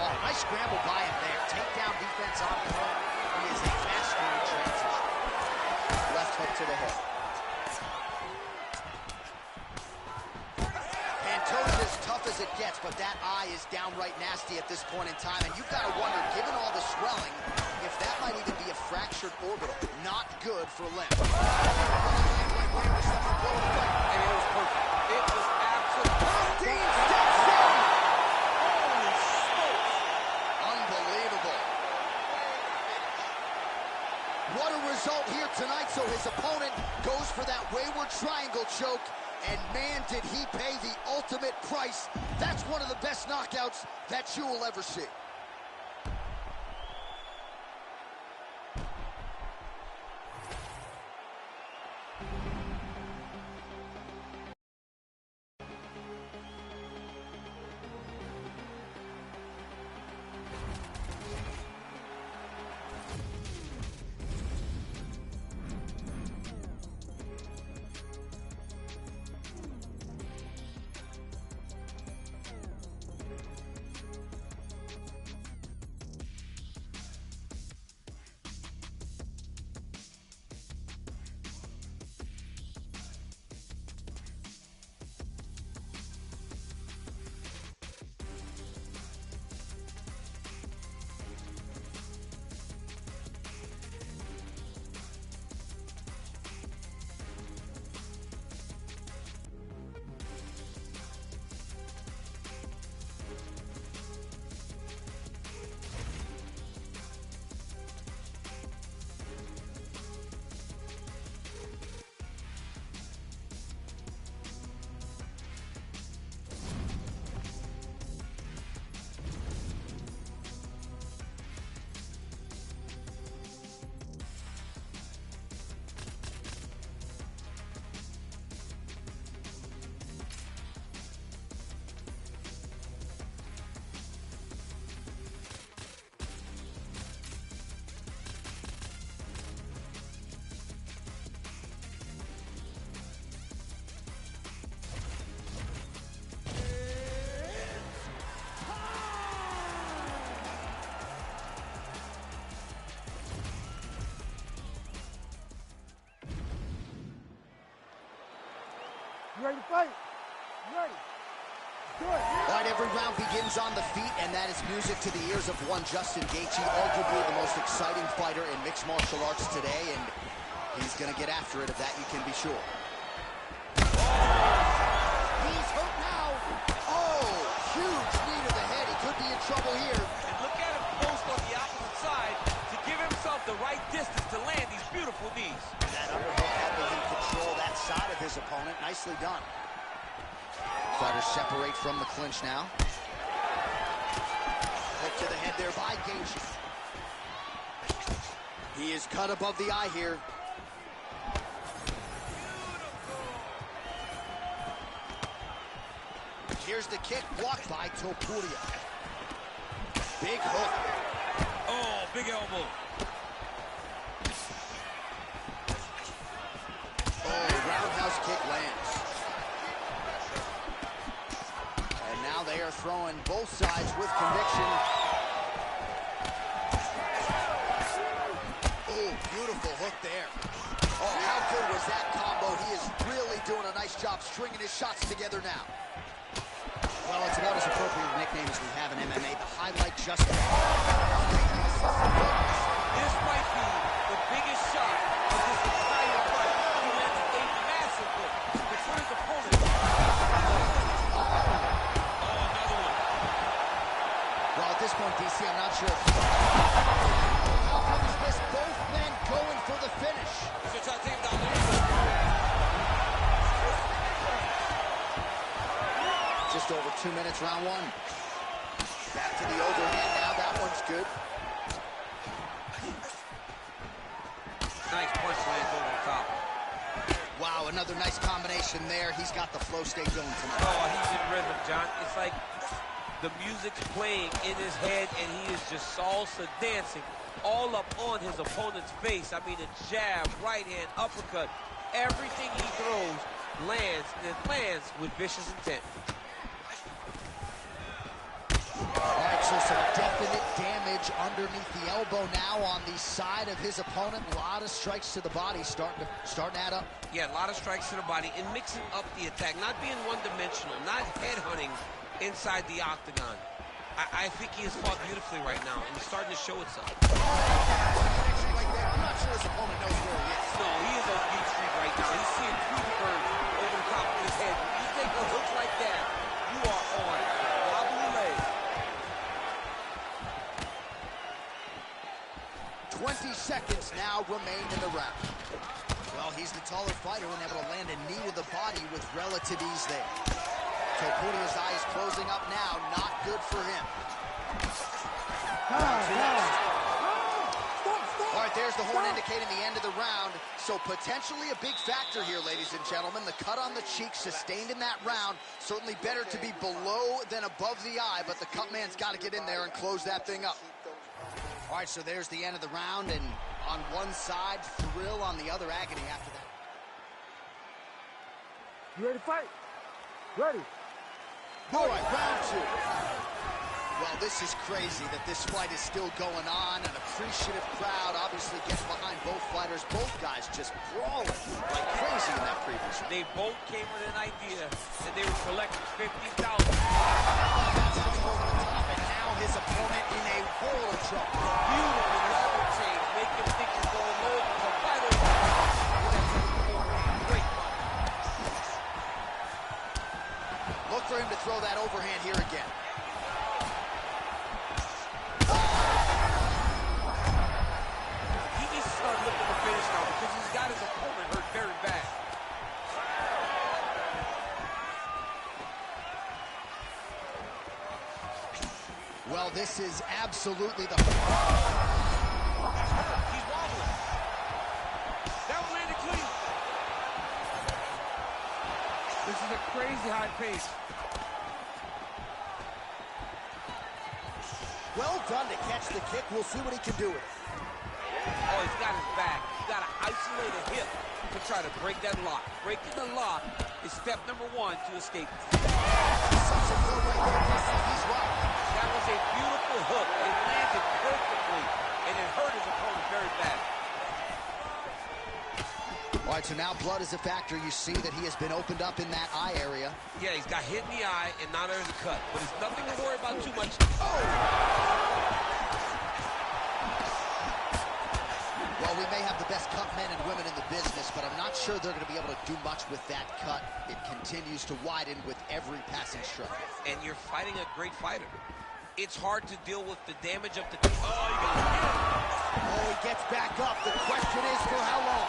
Oh, nice scramble by him there. Takedown defense on point. He is a master in transition. Left hook to the head. Pantoja's tough as it gets, but that eye is downright nasty at this point in time. And you've got to wonder, given all the swelling, if that might even be a fractured orbital. Not good for Lim. And it was perfect. It was absolutely Dean steps in. Holy smokes. Unbelievable. What a result here tonight. So his opponent goes for that wayward triangle choke. And man, did he pay the ultimate price. That's one of the best knockouts that you will ever see. You ready to fight? You ready? Do it. All right, every round begins on the feet, and that is music to the ears of one Justin Gaethje, arguably the most exciting fighter in mixed martial arts today, and he's going to get after it, of that you can be sure. He's hurt now. Oh, huge knee to the head. He could be in trouble here. And look at him post on the opposite side to give himself the right distance to land these beautiful knees. That underhook helping him control that side of his opponent. Nicely done. Fighters separate from the clinch now. Hook to the head there by Gaethje. He is cut above the eye here. Here's the kick, blocked by Topuria. Big hook. Oh, big elbow. Oh, roundhouse kick lands. And now they are throwing both sides with conviction. Oh, beautiful hook there. Oh, how good was that combo? He is really doing a nice job stringing his shots together now. Well, it's about as appropriate a nickname as we have in MMA. The highlight just... This might be the biggest shot of this entire fight. He lands a massive hook to turn his opponent. Oh, another one. Well, at this point, DC, I'm not sure if... How come is this? Both men going for the finish. He's going to try to take him down there. Just over 2 minutes, round one. Back to the overhand now. That one's good. Nice punch lands over the top. Wow, another nice combination there. He's got the flow state going tonight. Oh, he's in rhythm, John. It's like the music's playing in his head, and he is just salsa dancing all up on his opponent's face. I mean, a jab, right hand, uppercut. Everything he throws lands, and it lands with vicious intent. All right, so some definite damage underneath the elbow now on the side of his opponent. A lot of strikes to the body starting to add up. Yeah, a lot of strikes to the body and mixing up the attack, not being one-dimensional, not headhunting inside the octagon. I think he has fought beautifully right now, and it's starting to show itself. I'm not sure his opponent knows where he is. No, he is on deep street right now. He's seeing Tweety Bird over the top of his head. When you take a hook like that, you are on wobbly legs. 20 seconds now remain in the round. Well, he's the taller fighter and able to land a knee to the body with relative ease there. Topuria's eye is closing up now. Not good for him. All right, there's the horn indicating the end of the round. So potentially a big factor here, ladies and gentlemen. The cut on the cheek sustained in that round. Certainly better to be below than above the eye, but the cut man's got to get in there and close that thing up. All right, so there's the end of the round, and on one side, thrill, on the other, agony after that. You ready to fight? Ready. All right, round two. Well, this is crazy that this fight is still going on. An appreciative crowd obviously gets behind both fighters. Both guys just brawling like crazy in that previous round. They both came with an idea that they would collect $50,000. That's the over the top, and now his opponent in a world of trouble. Beautiful level change, make him think he's going low. The fighter. Great fight. Look for him to throw that overhand here again. He needs to start looking to finish now because he's got his opponent hurt very bad. Well, this is absolutely the... He's wobbling. That one landed clean. This is a crazy high pace. Well done to catch the kick. We'll see what he can do with it. Oh, he's got his back. He's got to isolate a hip to try to break that lock. Breaking the lock is step number one to escape. That was a beautiful hook. It landed perfectly, and it hurt his opponent very bad. All right, right, so now blood is a factor. You see that he has been opened up in that eye area. Yeah, he's got hit in the eye, and now there's a cut. But it's nothing to worry about too much. Oh! Well, we may have the best cut men and women in the business, but I'm not sure they're going to be able to do much with that cut. It continues to widen with every passing strike. And you're fighting a great fighter. It's hard to deal with the damage of the... Oh, you got him. Oh, he gets back up. The question is for how long?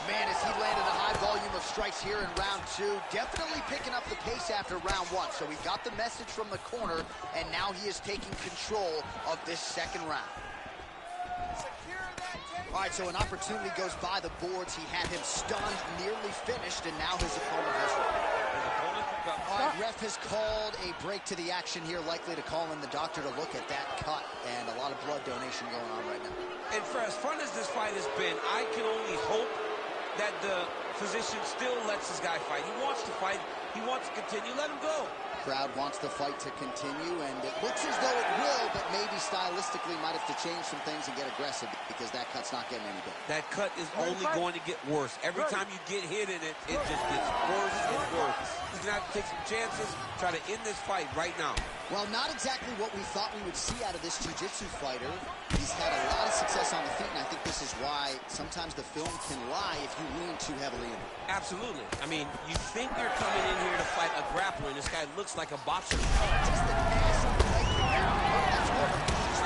Man, as he landed a high volume of strikes here in round 2, definitely picking up the pace after round 1. So he got the message from the corner, and now he is taking control of this second round. All right, so an opportunity goes by the boards. He had him stunned, nearly finished, and now his opponent has won. All right, ref has called a break to the action here, likely to call in the doctor to look at that cut, and a lot of blood donation going on right now. And for as fun as this fight has been, I can only hope that the physician still lets this guy fight. He wants to fight. He wants to continue. Let him go. Crowd wants the fight to continue, and it looks as though it will, but maybe stylistically might have to change some things and get aggressive because that cut's not getting any better. That cut is only going to get worse. Every time you get hit in it, it just gets worse and worse. He's going to have to take some chances, try to end this fight right now. Well, not exactly what we thought we would see out of this jiu-jitsu fighter. He's had a lot of success on the feet, and I think this is why sometimes the film can lie if you lean too heavily in it. Absolutely. I mean, you think you're coming in here to fight a grappler, and this guy looks like a boxer. Just the massive leg kick.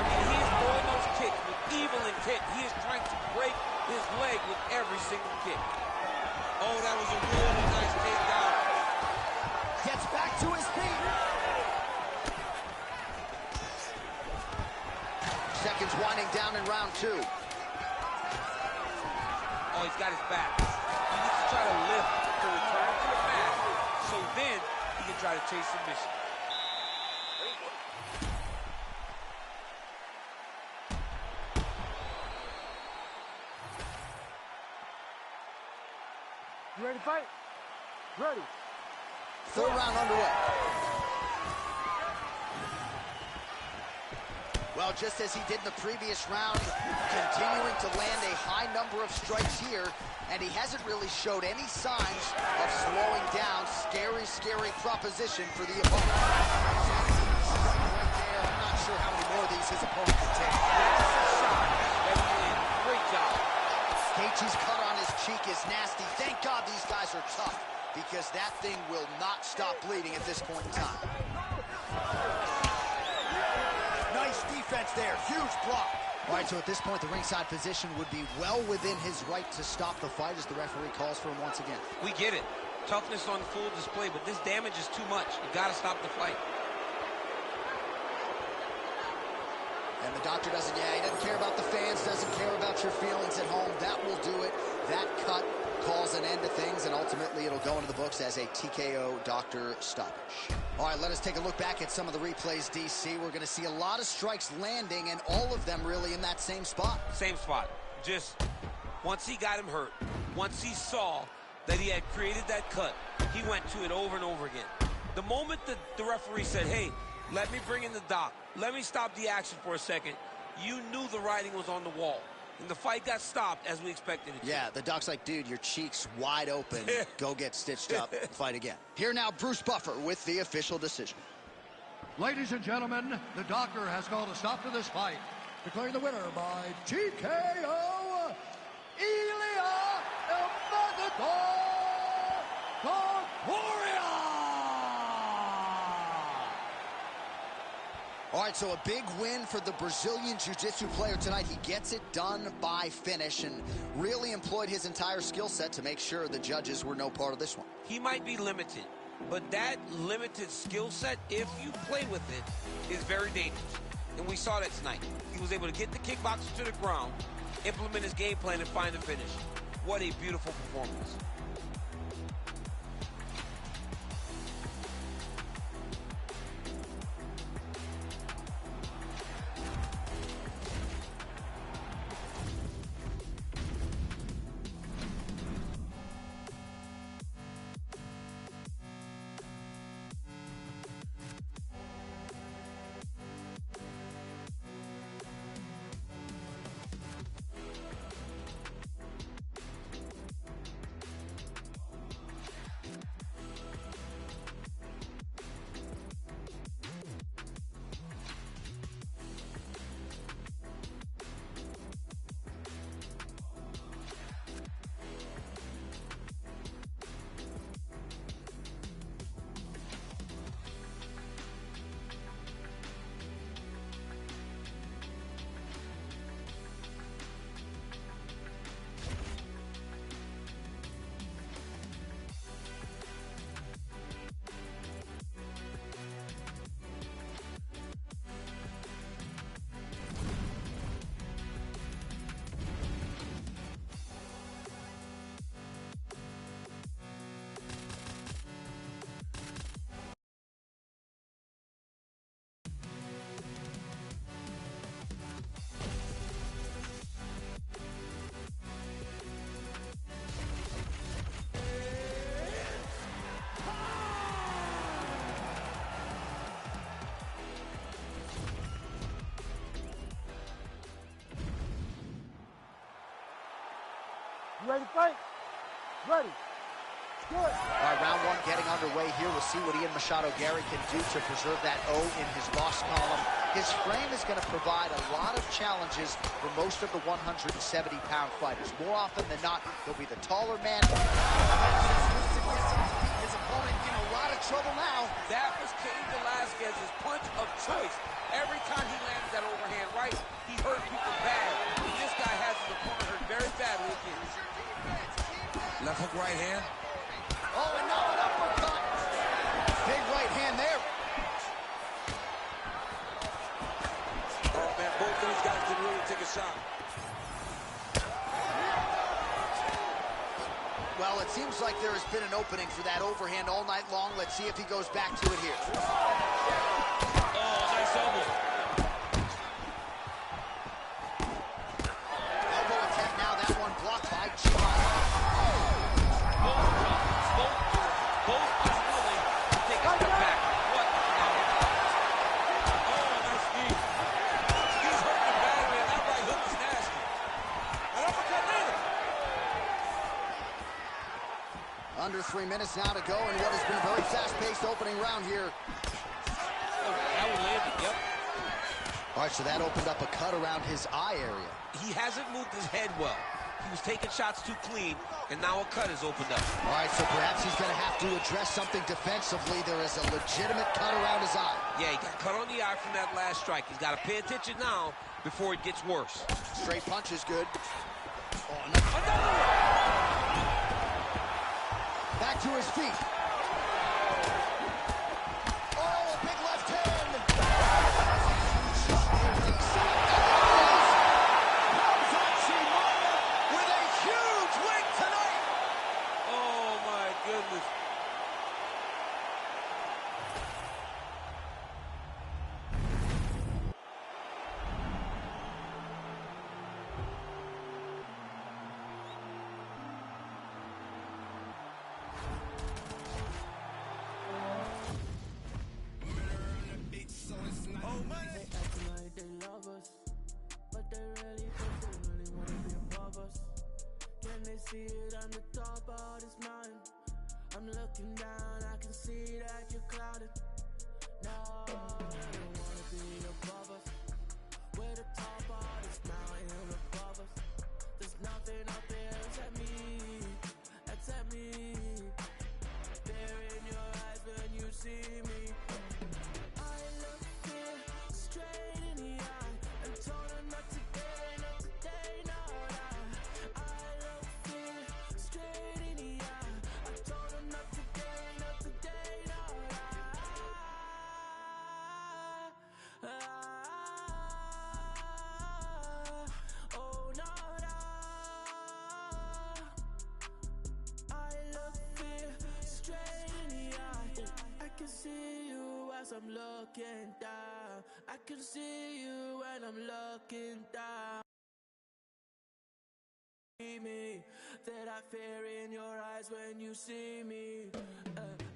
I mean, he's throwing those kicks with evil intent. He is trying to break his leg with every single kick. Oh, that was a really nice takedown. Gets back to his feet. Seconds winding down in round 2. Oh, he's got his back. He needs to try to lift to return to the mat, so then he can try to chase submission. You ready to fight? Ready. Third round underway. Well, just as he did in the previous round, continuing to land a high number of strikes here, and he hasn't really showed any signs of slowing down. Scary, scary proposition for the opponent. Right there. I'm not sure how many more of these his opponent can take. That's a shot that he did. Great job. Gaethje's cut on his cheek is nasty. Thank God these guys are tough, because that thing will not stop bleeding at this point in time. Nice defense there, huge block. All right, so at this point, the ringside position would be well within his right to stop the fight as the referee calls for him once again. We get it. Toughness on full display, but this damage is too much. You got to stop the fight. And the doctor doesn't, he doesn't care about the fans, doesn't care about your feelings at home. That will do it. That cut calls an end to things, and ultimately it'll go into the books as a TKO doctor stoppage. All right, let us take a look back at some of the replays, DC. We're going to see a lot of strikes landing, and all of them really in that same spot. Same spot. Just once he got him hurt, once he saw that he had created that cut, he went to it over and over again. The moment the referee said, hey, let me bring in the doc, let me stop the action for a second, you knew the writing was on the wall. And the fight got stopped as we expected it to. Yeah, the doc's like, dude, your cheek's wide open. Go get stitched up, fight again. Here now, Bruce Buffer with the official decision. Ladies and gentlemen, the doctor has called a stop to this fight, declaring the winner by TKO, Ilia Emmanuel Concordia! All right, so a big win for the Brazilian Jiu-Jitsu player tonight. He gets it done by finish and really employed his entire skill set to make sure the judges were no part of this one. He might be limited, but that limited skill set, if you play with it, is very dangerous. And we saw that tonight. He was able to get the kickboxer to the ground, implement his game plan, and find the finish. What a beautiful performance. ready to fight? Ready. Good. All right, round one getting underway here. We'll see what Ian Machado Gary can do to preserve that O in his loss column. His frame is going to provide a lot of challenges for most of the 170-pound fighters. More often than not, he'll be the taller man. His opponent in a lot of trouble now. That was Cain Velasquez's punch of choice. Every time he landed that overhand right, he hurt people bad. And this guy has his opponent hurt very badly again. Left hook, right hand. Oh, and now an uppercut. Big right hand there. Oh, man, both of these guys can really take a shot. Well, it seems like there has been an opening for that overhand all night long. Let's see if he goes back to it here. Oh, nice elbow. Elbow attempt now. That one blocked by Chima. Both is willing to take a step back. What now? Oh, nice knee. He's hurting badly, and that right hook is nasty. An uppercut later. Under 3 minutes now to go in what has been a very fast-paced opening round here. Oh, that one landed, yep. All right, so that opened up a cut around his eye area. He hasn't moved his head well. He was taking shots too clean, and now a cut has opened up. All right, so perhaps he's going to have to address something defensively. There is a legitimate cut around his eye. Yeah, he got cut on the eye from that last strike. He's got to pay attention now before it gets worse. Straight punch is good. Oh, Another one! Back to his feet. Oh, a big left hand. With a huge win tonight. Oh, my goodness. See it on the top of this mountain. I'm looking down, I can see that you're clouded. No, I don't wanna be above us. We're the top of this mountain above us. There's nothing up there except me, except me. There in your eyes when you see me. I look fear straight in the eye and told her not today, not today, no. I'm looking down. I can see you when I'm looking down. Me, that I fear in your eyes when you see me.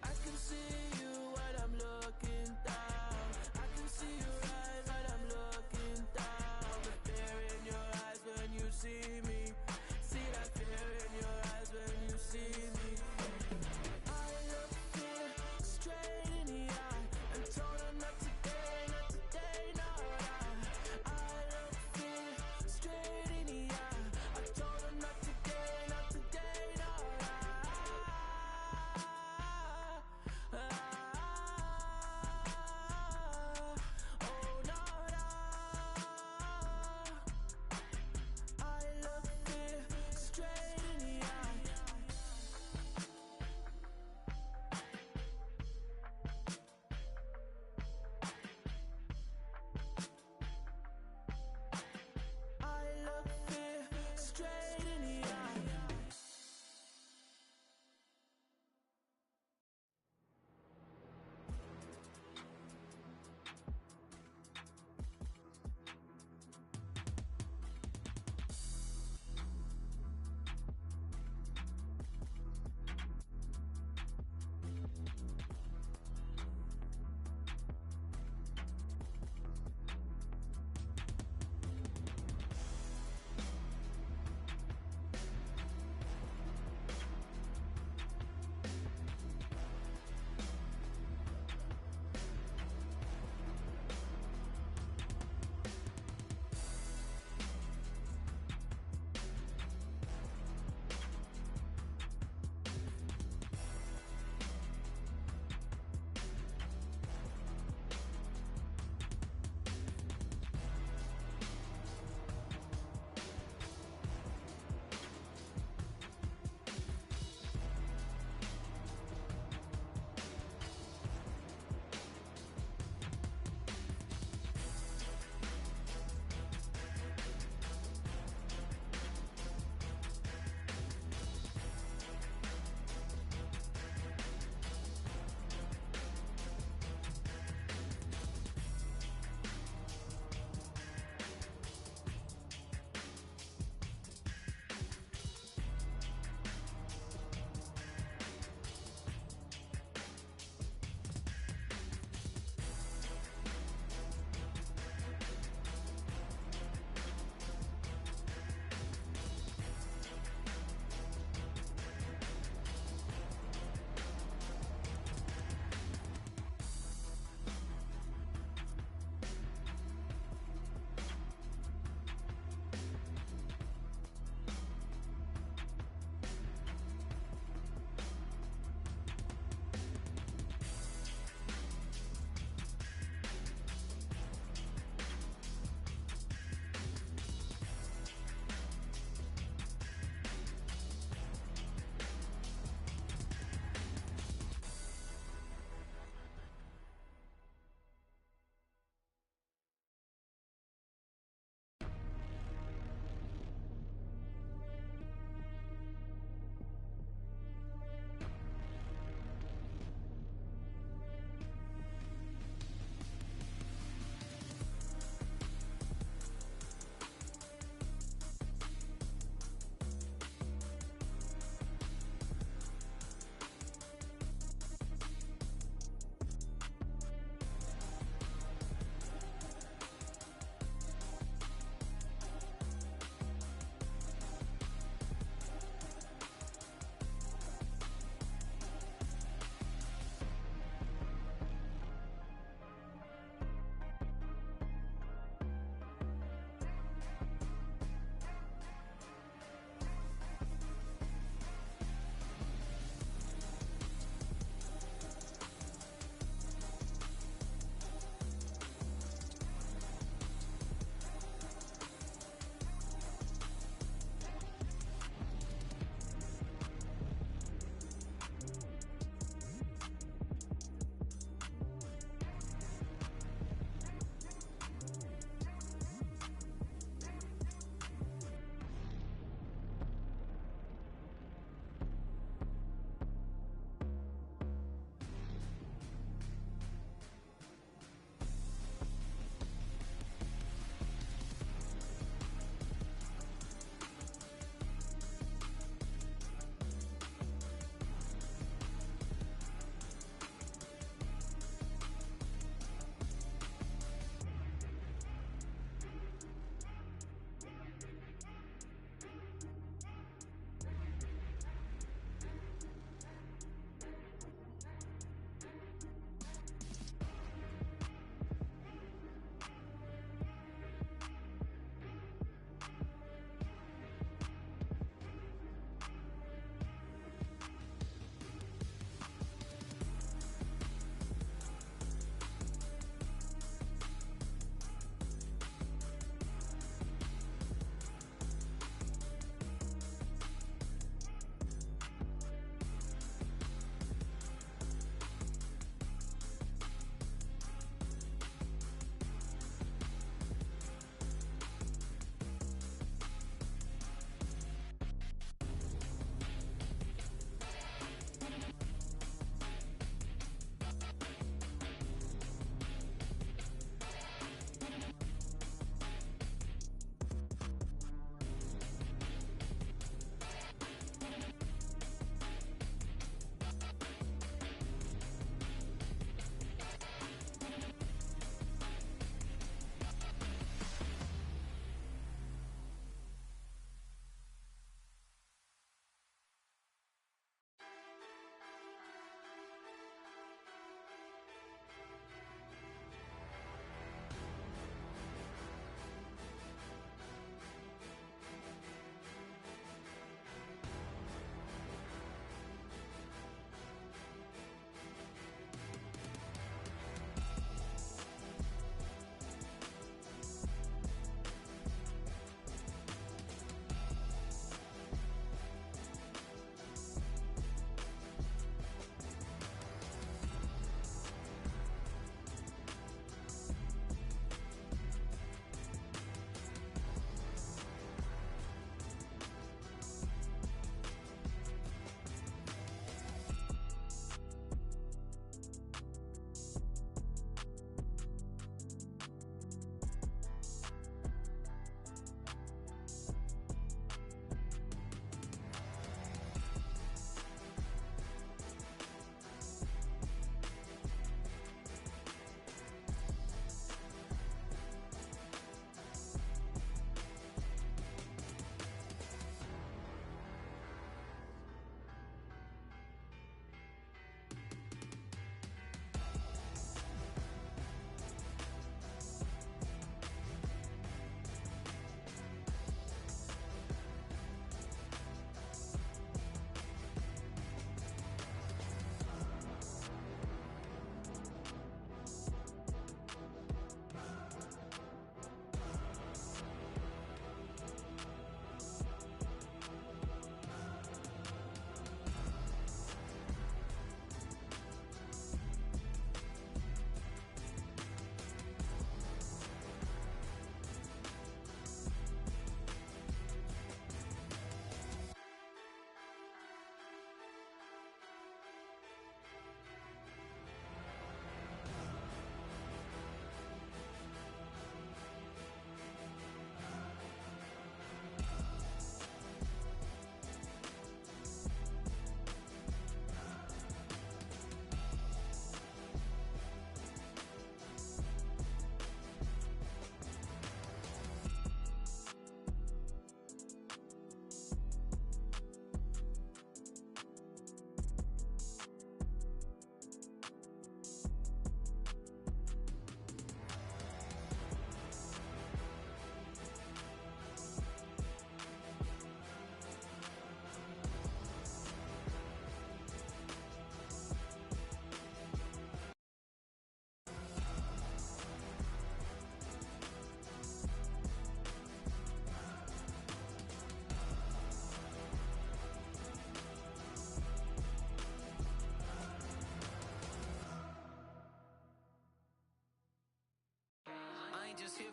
I can see you when I'm looking down. I can see your eyes when I'm looking down. The fear in your eyes when you see me. See that fear in your eyes when you see me. I look fear straight in the eye and told her not today, not today, no. I look fear straight in the eye. I told her not today, not today, no.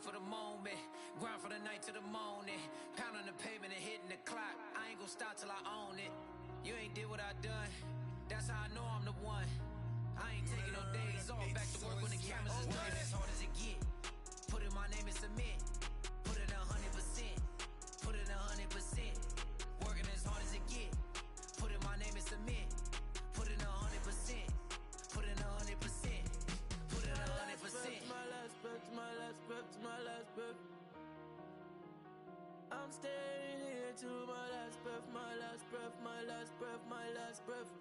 for the moment. Grind for the night to the morning. Pounding the pavement and hitting the clock. I ain't gonna stop till I own it. You ain't did what I done. That's how I know I'm the one. I ain't taking no days off. Back to work when the cameras is done. As hard as it get. Put in my name and submit. Put it 100%. Put it 100%. Working as hard as it get. Put in my name and submit. Put in 100%. Put in 100%. Put in 100%. My last breath, my last breath, my last breath. I'm staying here to my last breath, my last breath, my last breath, my last breath.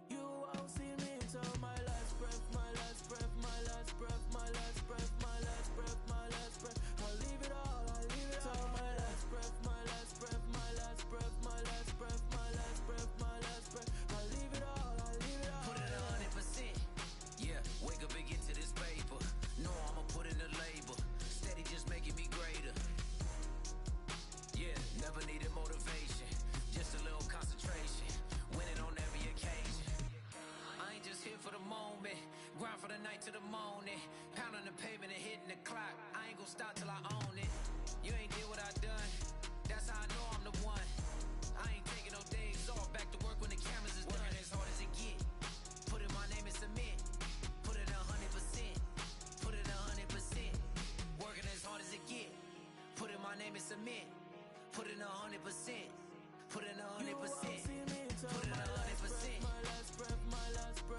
You won't see me until my last breath, my last breath, my last breath, my last breath, my last breath, my last breath. I'll leave it all, I'll leave it all. My last breath, my last breath, my last breath, my last breath, my last breath, my last breath. I'll leave it all, I'll leave it all. Put it 100%. Yeah, wake up and get to this paper. No, I'ma put in the labor. Steady just making me greater. Yeah, never needed motivation. Just a little concentration. Winning on every occasion. I ain't just here for the moment. Grind for the night to the morning. Pounding the pavement and hitting the clock. I ain't gonna stop till I own it. You ain't did what I done. That's how I know I'm the one. I ain't taking no days off. Back to work when the cameras is done. As hard as it get. Put in my name and submit. Put it 100%. Put it 100%. Working as hard as it get. Put in my name and submit. Put in 100%. Put in 100%. Put in 100%. My last breath, my last breath, my last breath.